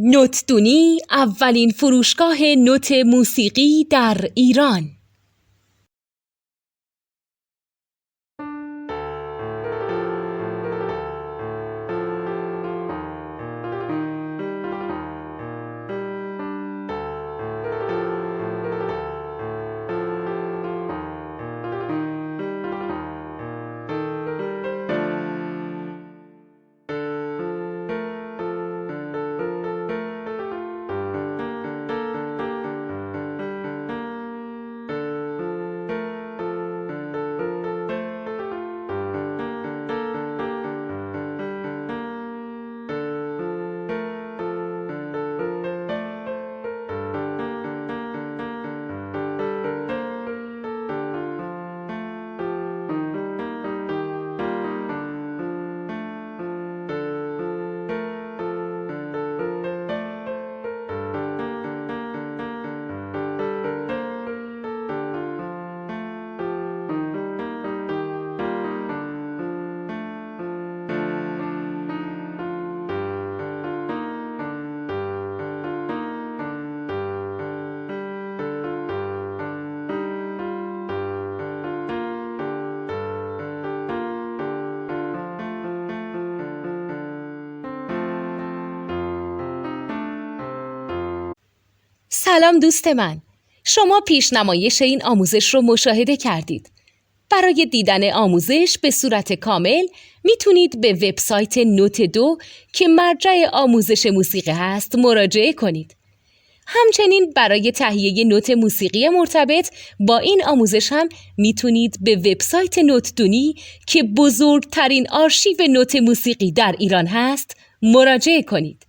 نوتدونی اولین فروشگاه نوت موسیقی در ایران. سلام دوست من، شما پیشنمایش این آموزش رو مشاهده کردید. برای دیدن آموزش به صورت کامل میتونید به وبسایت نوت2 که مرجع آموزش موسیقی هست مراجعه کنید. همچنین برای تهیه نوت موسیقی مرتبط با این آموزش هم میتونید به وبسایت نوتدونی که بزرگترین آرشیو نوت موسیقی در ایران هست مراجعه کنید.